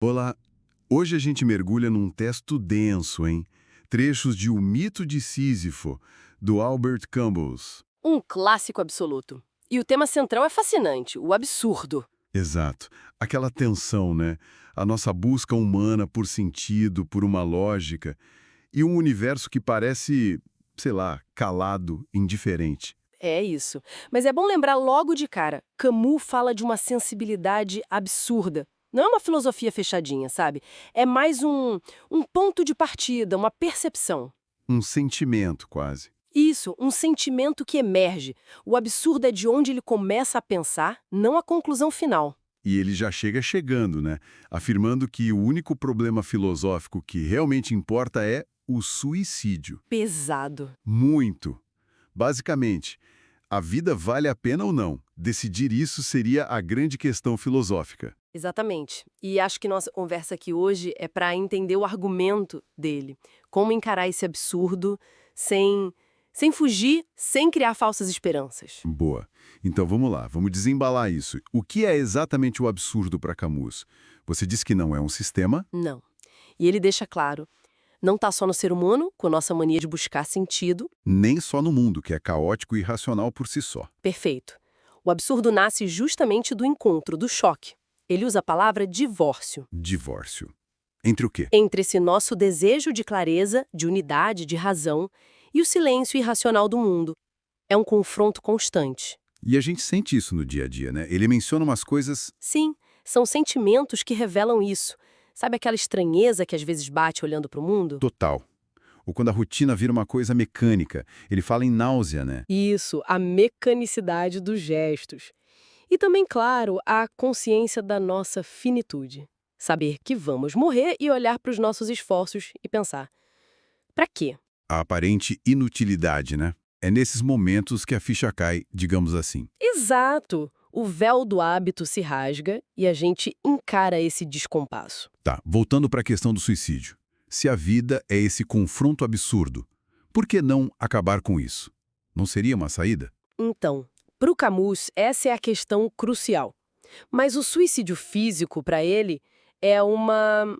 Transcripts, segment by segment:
Olá, hoje a gente mergulha num texto denso, hein? Trechos de O Mito de Sísifo, do Albert Camus. Um clássico absoluto. E o tema central é fascinante, o absurdo. Exato. Aquela tensão, né? A nossa busca humana por sentido, por uma lógica, e um universo que parece, sei lá, calado, indiferente. É isso. Mas é bom lembrar logo de cara, Camus fala de uma sensibilidade absurda. Não é uma filosofia fechadinha, sabe? É mais um ponto de partida, uma percepção. Um sentimento, quase. Isso, um sentimento que emerge. O absurdo é de onde ele começa a pensar, não a conclusão final. E ele já chega chegando, né? Afirmando que o único problema filosófico que realmente importa é o suicídio. Pesado. Muito. Basicamente, a vida vale a pena ou não? Decidir isso seria a grande questão filosófica. Exatamente. E acho que nossa conversa aqui hoje é para entender o argumento dele. Como encarar esse absurdo sem fugir, sem criar falsas esperanças. Boa. Então vamos lá, vamos desembalar isso. O que é exatamente o absurdo para Camus? Você diz que não é um sistema? Não. E ele deixa claro, não está só no ser humano, com nossa mania de buscar sentido. Nem só no mundo, que é caótico e irracional por si só. Perfeito. O absurdo nasce justamente do encontro, do choque. Ele usa a palavra divórcio. Divórcio. Entre o quê? Entre esse nosso desejo de clareza, de unidade, de razão, e o silêncio irracional do mundo. É um confronto constante. E a gente sente isso no dia a dia, né? Ele menciona umas coisas... Sim, são sentimentos que revelam isso. Sabe aquela estranheza que às vezes bate olhando para o mundo? Total. Ou quando a rotina vira uma coisa mecânica. Ele fala em náusea, né? Isso, a mecanicidade dos gestos. E também, claro, a consciência da nossa finitude. Saber que vamos morrer e olhar para os nossos esforços e pensar: para quê? A aparente inutilidade, né? É nesses momentos que a ficha cai, digamos assim. Exato! O véu do hábito se rasga e a gente encara esse descompasso. Tá, voltando para a questão do suicídio. Se a vida é esse confronto absurdo, por que não acabar com isso? Não seria uma saída? Então, para o Camus, essa é a questão crucial. Mas o suicídio físico, para ele, é uma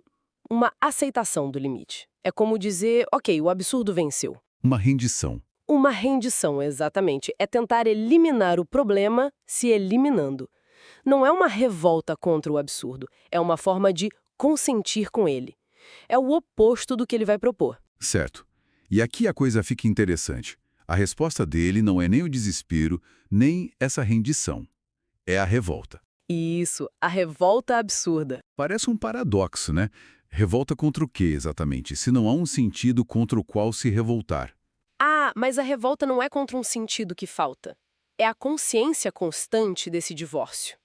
aceitação do limite. É como dizer, ok, o absurdo venceu. Uma rendição. Uma rendição, exatamente. É tentar eliminar o problema se eliminando. Não é uma revolta contra o absurdo, é uma forma de consentir com ele. É o oposto do que ele vai propor. Certo. E aqui a coisa fica interessante. A resposta dele não é nem o desespero, nem essa rendição. É a revolta. Isso, a revolta absurda. Parece um paradoxo, né? Revolta contra o quê, exatamente? Se não há um sentido contra o qual se revoltar. Ah, mas a revolta não é contra um sentido que falta. É a consciência constante desse divórcio.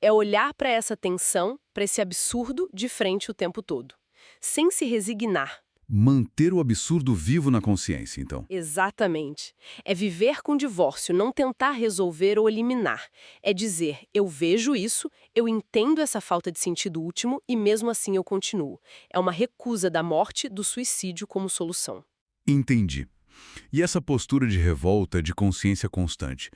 É olhar para essa tensão, para esse absurdo de frente o tempo todo, sem se resignar. Manter o absurdo vivo na consciência, então. Exatamente. É viver com divórcio, não tentar resolver ou eliminar. É dizer, eu vejo isso, eu entendo essa falta de sentido último e mesmo assim eu continuo. É uma recusa da morte, do suicídio como solução. Entendi. E essa postura de revolta, de consciência constante,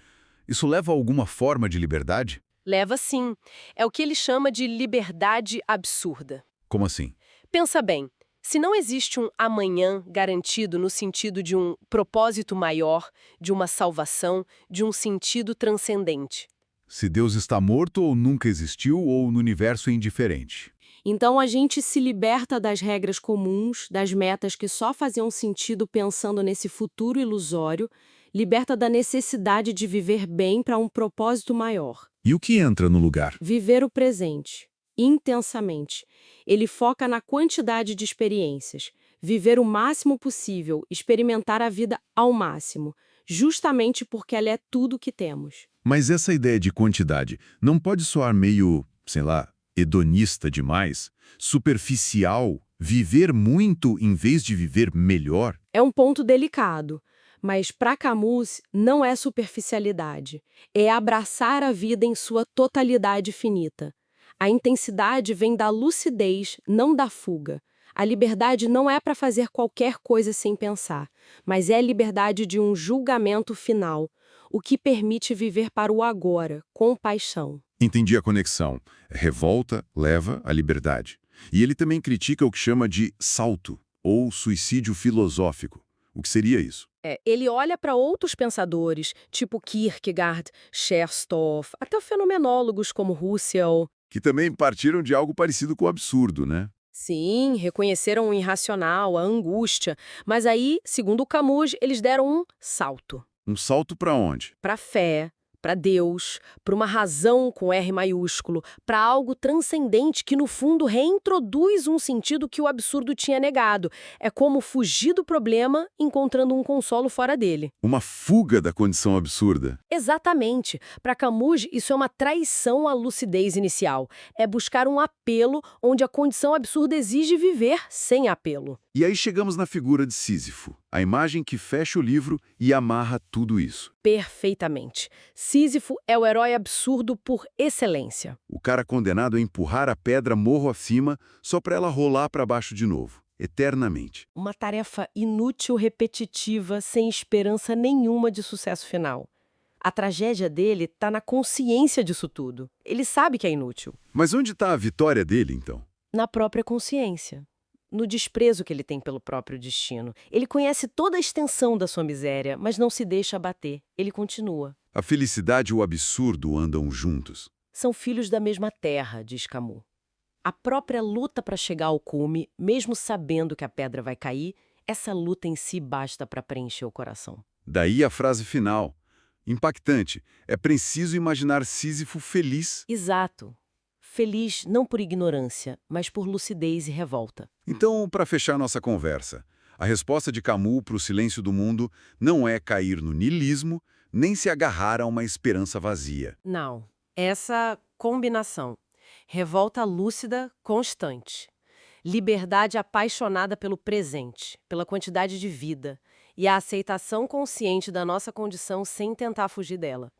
isso leva a alguma forma de liberdade? Leva sim. É o que ele chama de liberdade absurda. Como assim? Pensa bem, se não existe um amanhã garantido no sentido de um propósito maior, de uma salvação, de um sentido transcendente. Se Deus está morto ou nunca existiu ou no universo é indiferente. Então a gente se liberta das regras comuns, das metas que só faziam sentido pensando nesse futuro ilusório, liberta da necessidade de viver bem para um propósito maior. E o que entra no lugar? Viver o presente, intensamente. Ele foca na quantidade de experiências. Viver o máximo possível, experimentar a vida ao máximo, justamente porque ela é tudo que temos. Mas essa ideia de quantidade não pode soar meio, sei lá, hedonista demais? Superficial? Viver muito em vez de viver melhor? É um ponto delicado, mas para Camus não é superficialidade, é abraçar a vida em sua totalidade finita. A intensidade vem da lucidez, não da fuga. A liberdade não é para fazer qualquer coisa sem pensar, mas é a liberdade de um julgamento final, o que permite viver para o agora, com paixão. Entendi a conexão. Revolta leva à liberdade. E ele também critica o que chama de salto, ou suicídio filosófico. O que seria isso? Ele olha para outros pensadores, tipo Kierkegaard, Cherstoff, até fenomenólogos como Husserl. Que também partiram de algo parecido com o absurdo, né? Sim, reconheceram o irracional, a angústia, mas aí, segundo o Camus, eles deram um salto Um salto para onde? para a fé, para Deus, para uma razão com R maiúsculo, para algo transcendente que, no fundo, reintroduz um sentido que o absurdo tinha negado. É como fugir do problema encontrando um consolo fora dele. Uma fuga da condição absurda. Exatamente. Para Camus, isso é uma traição à lucidez inicial. É buscar um apelo onde a condição absurda exige viver sem apelo. E aí chegamos na figura de Sísifo, a imagem que fecha o livro e amarra tudo isso. Perfeitamente. Sísifo é o herói absurdo por excelência. O cara condenado a empurrar a pedra morro acima só para ela rolar para baixo de novo, eternamente. Uma tarefa inútil, repetitiva, sem esperança nenhuma de sucesso final. A tragédia dele está na consciência disso tudo. Ele sabe que é inútil. Mas onde está a vitória dele, então? Na própria consciência. No desprezo que ele tem pelo próprio destino. Ele conhece toda a extensão da sua miséria, mas não se deixa abater. Ele continua. A felicidade e o absurdo andam juntos. São filhos da mesma terra, diz Camus. A própria luta para chegar ao cume, mesmo sabendo que a pedra vai cair, essa luta em si basta para preencher o coração. Daí a frase final. Impactante. É preciso imaginar Sísifo feliz. Exato. Feliz não por ignorância, mas por lucidez e revolta. Então, para fechar nossa conversa, a resposta de Camus para o silêncio do mundo não é cair no niilismo, nem se agarrar a uma esperança vazia. Não. Essa combinação. Revolta lúcida constante. Liberdade apaixonada pelo presente, pela quantidade de vida. E a aceitação consciente da nossa condição sem tentar fugir dela.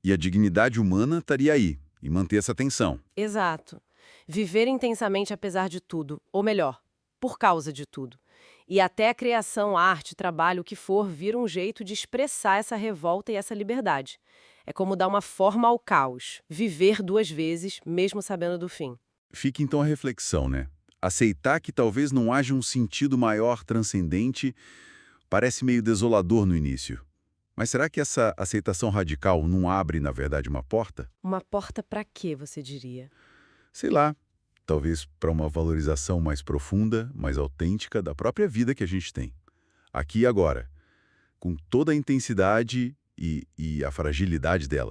E a dignidade humana estaria aí, e manter essa tensão. Exato. Viver intensamente apesar de tudo, ou melhor, por causa de tudo. E até a criação, arte, trabalho, o que for, vira um jeito de expressar essa revolta e essa liberdade. É como dar uma forma ao caos, viver duas vezes, mesmo sabendo do fim. Fica então a reflexão, né? Aceitar que talvez não haja um sentido maior transcendente parece meio desolador no início. Mas será que essa aceitação radical não abre, na verdade, uma porta? Uma porta para quê, você diria? Sei lá, talvez para uma valorização mais profunda, mais autêntica da própria vida que a gente tem. Aqui e agora, com toda a intensidade e a fragilidade dela.